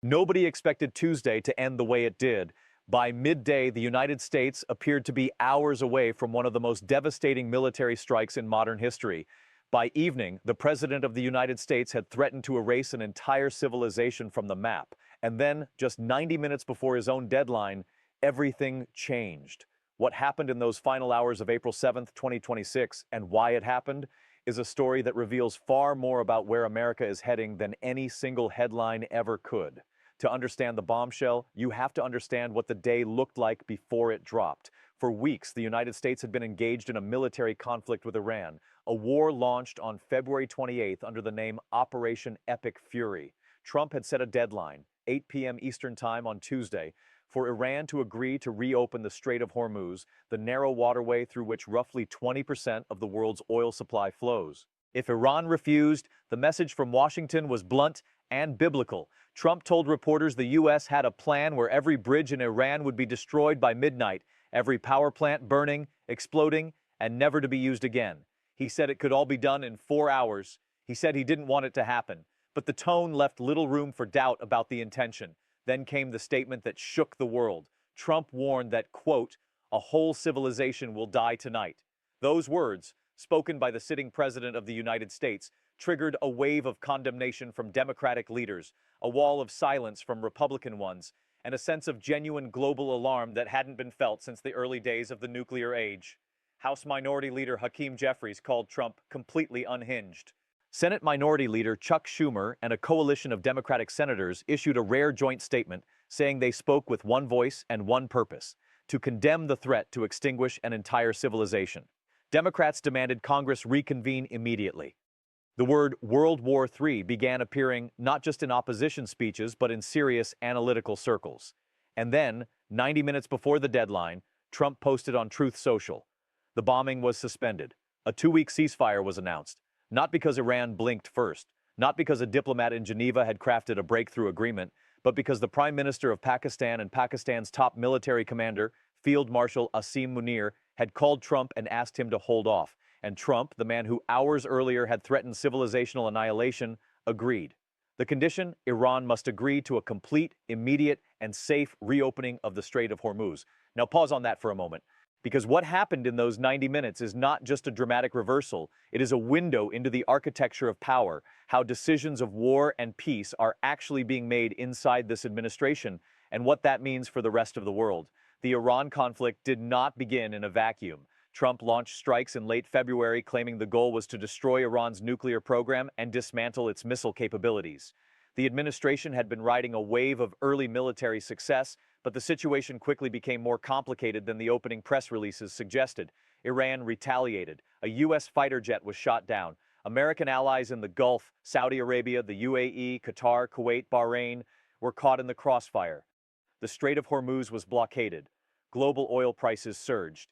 Nobody expected Tuesday to end the way it did. By midday, the United States appeared to be hours away from one of the most devastating military strikes in modern history. By evening, the President of the United States had threatened to erase an entire civilization from the map. And then, just 90 minutes before his own deadline, everything changed. What happened in those final hours of April 7th, 2026, and why it happened, is a story that reveals far more about where America is heading than any single headline ever could. To understand the bombshell, you have to understand what the day looked like before it dropped. For weeks, the United States had been engaged in a military conflict with Iran, a war launched on February 28th under the name Operation Epic Fury. Trump had set a deadline, 8 p.m. Eastern Time on Tuesday, for Iran to agree to reopen the Strait of Hormuz, the narrow waterway through which roughly 20% of the world's oil supply flows. If Iran refused, the message from Washington was blunt and biblical. Trump told reporters the U.S. had a plan where every bridge in Iran would be destroyed by midnight, every power plant burning, exploding, and never to be used again. He said it could all be done in 4 hours. He said he didn't want it to happen. But the tone left little room for doubt about the intention. Then came the statement that shook the world. Trump warned that, quote, "a whole civilization will die tonight." Those words, spoken by the sitting president of the United States, triggered a wave of condemnation from Democratic leaders, a wall of silence from Republican ones, and a sense of genuine global alarm that hadn't been felt since the early days of the nuclear age. House Minority Leader Hakeem Jeffries called Trump completely unhinged. Senate Minority Leader Chuck Schumer and a coalition of Democratic senators issued a rare joint statement saying they spoke with one voice and one purpose: to condemn the threat to extinguish an entire civilization. Democrats demanded Congress reconvene immediately. The word World War III began appearing not just in opposition speeches, but in serious analytical circles. And then, 90 minutes before the deadline, Trump posted on Truth Social. The bombing was suspended. A 2-week ceasefire was announced, not because Iran blinked first, not because a diplomat in Geneva had crafted a breakthrough agreement, but because the Prime Minister of Pakistan and Pakistan's top military commander, Field Marshal Asim Munir, had called Trump and asked him to hold off. And Trump, the man who hours earlier had threatened civilizational annihilation, agreed. The condition: Iran must agree to a complete, immediate, and safe reopening of the Strait of Hormuz. Now pause on that for a moment, because what happened in those 90 minutes is not just a dramatic reversal, it is a window into the architecture of power, how decisions of war and peace are actually being made inside this administration, and what that means for the rest of the world. The Iran conflict did not begin in a vacuum. Trump launched strikes in late February, claiming the goal was to destroy Iran's nuclear program and dismantle its missile capabilities. The administration had been riding a wave of early military success, but the situation quickly became more complicated than the opening press releases suggested. Iran retaliated. A U.S. fighter jet was shot down. American allies in the Gulf, Saudi Arabia, the UAE, Qatar, Kuwait, Bahrain, were caught in the crossfire. The Strait of Hormuz was blockaded. Global oil prices surged.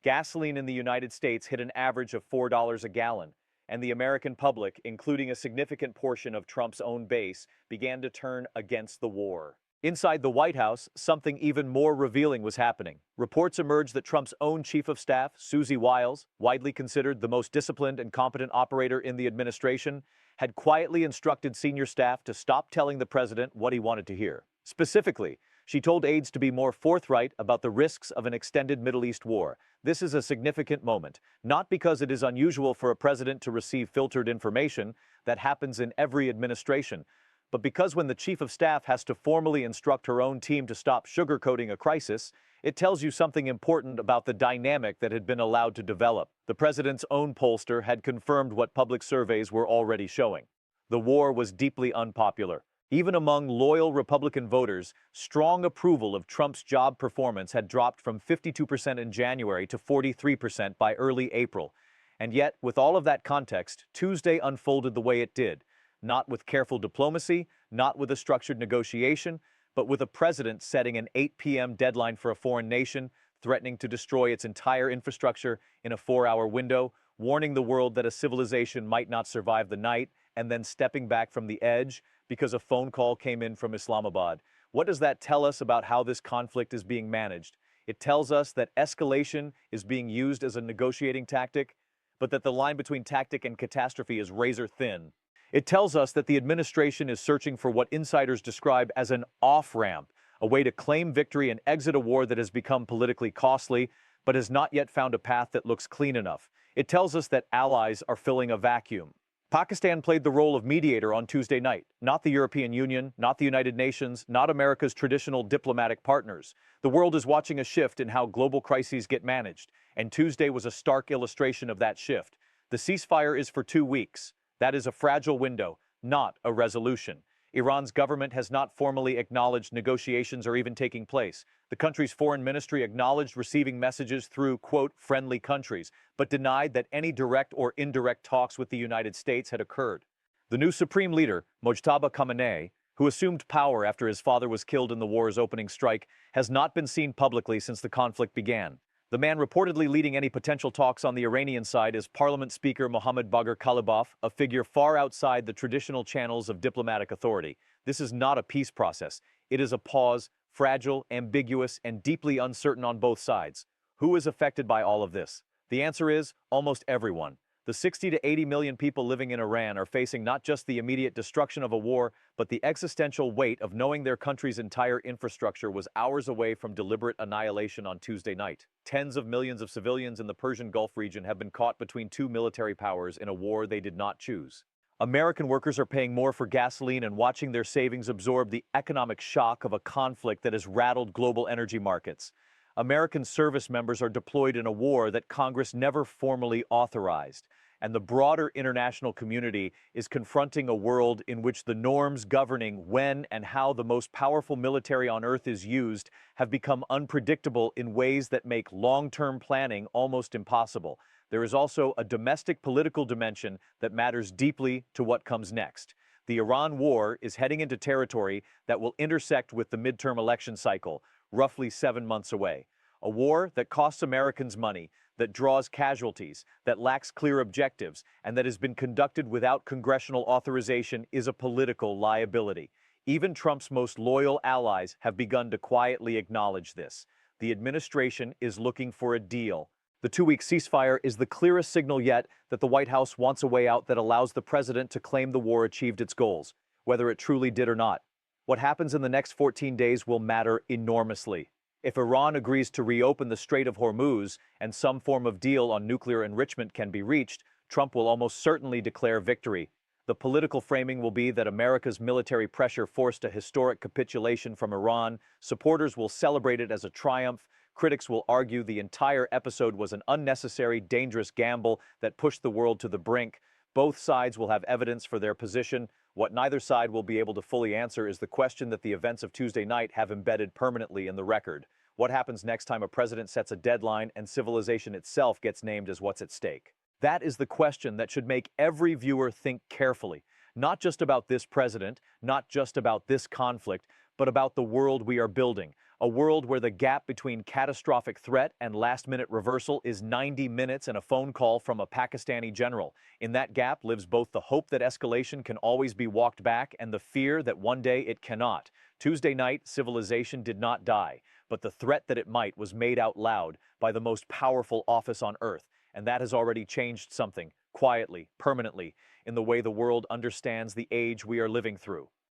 Gasoline in the United States hit an average of $4 a gallon, and the American public, including a significant portion of Trump's own base, began to turn against the war. Inside the White House, something even more revealing was happening. Reports emerged that Trump's own chief of staff, Susie Wiles, widely considered the most disciplined and competent operator in the administration, had quietly instructed senior staff to stop telling the president what he wanted to hear. Specifically, she told aides to be more forthright about the risks of an extended Middle East war. This is a significant moment, not because it is unusual for a president to receive filtered information that happens in every administration, but because when the chief of staff has to formally instruct her own team to stop sugarcoating a crisis, it tells you something important about the dynamic that had been allowed to develop. The president's own pollster had confirmed what public surveys were already showing. The war was deeply unpopular. Even among loyal Republican voters, strong approval of Trump's job performance had dropped from 52% in January to 43% by early April. And yet, with all of that context, Tuesday unfolded the way it did, not with careful diplomacy, not with a structured negotiation, but with a president setting an 8 p.m. deadline for a foreign nation, threatening to destroy its entire infrastructure in a 4-hour window, warning the world that a civilization might not survive the night, and then stepping back from the edge because a phone call came in from Islamabad. What does that tell us about how this conflict is being managed? It tells us that escalation is being used as a negotiating tactic, but that the line between tactic and catastrophe is razor thin. It tells us that the administration is searching for what insiders describe as an off-ramp, a way to claim victory and exit a war that has become politically costly, but has not yet found a path that looks clean enough. It tells us that allies are filling a vacuum. Pakistan played the role of mediator on Tuesday night, not the European Union, not the United Nations, not America's traditional diplomatic partners. The world is watching a shift in how global crises get managed, and Tuesday was a stark illustration of that shift. The ceasefire is for 2 weeks. That is a fragile window, not a resolution. Iran's government has not formally acknowledged negotiations are even taking place. The country's foreign ministry acknowledged receiving messages through, quote, friendly countries, but denied that any direct or indirect talks with the United States had occurred. The new supreme leader, Mojtaba Khamenei, who assumed power after his father was killed in the war's opening strike, has not been seen publicly since the conflict began. The man reportedly leading any potential talks on the Iranian side is Parliament Speaker Mohammad Bagher Khalibaf, a figure far outside the traditional channels of diplomatic authority. This is not a peace process. It is a pause, fragile, ambiguous, and deeply uncertain on both sides. Who is affected by all of this? The answer is almost everyone. The 60 to 80 million people living in Iran are facing not just the immediate destruction of a war, but the existential weight of knowing their country's entire infrastructure was hours away from deliberate annihilation on Tuesday night. Tens of millions of civilians in the Persian Gulf region have been caught between two military powers in a war they did not choose. American workers are paying more for gasoline and watching their savings absorb the economic shock of a conflict that has rattled global energy markets. American service members are deployed in a war that Congress never formally authorized, and the broader international community is confronting a world in which the norms governing when and how the most powerful military on earth is used have become unpredictable in ways that make long-term planning almost impossible. There is also a domestic political dimension that matters deeply to what comes next. The Iran war is heading into territory that will intersect with the midterm election cycle, roughly 7 months away. A war that costs Americans money, that draws casualties, that lacks clear objectives, and that has been conducted without congressional authorization is a political liability. Even Trump's most loyal allies have begun to quietly acknowledge this. The administration is looking for a deal. The 2-week ceasefire is the clearest signal yet that the White House wants a way out that allows the president to claim the war achieved its goals, whether it truly did or not. What happens in the next 14 days will matter enormously. If Iran agrees to reopen the Strait of Hormuz and some form of deal on nuclear enrichment can be reached, Trump will almost certainly declare victory. The political framing will be that America's military pressure forced a historic capitulation from Iran. Supporters will celebrate it as a triumph. Critics will argue the entire episode was an unnecessary, dangerous gamble that pushed the world to the brink. Both sides will have evidence for their position. What neither side will be able to fully answer is the question that the events of Tuesday night have embedded permanently in the record. What happens next time a president sets a deadline and civilization itself gets named as what's at stake? That is the question that should make every viewer think carefully, not just about this president, not just about this conflict, but about the world we are building, a world where the gap between catastrophic threat and last-minute reversal is 90 minutes and a phone call from a Pakistani general. In that gap lives both the hope that escalation can always be walked back and the fear that one day it cannot. Tuesday night, civilization did not die, but the threat that it might was made out loud by the most powerful office on earth, and that has already changed something, quietly, permanently, in the way the world understands the age we are living through.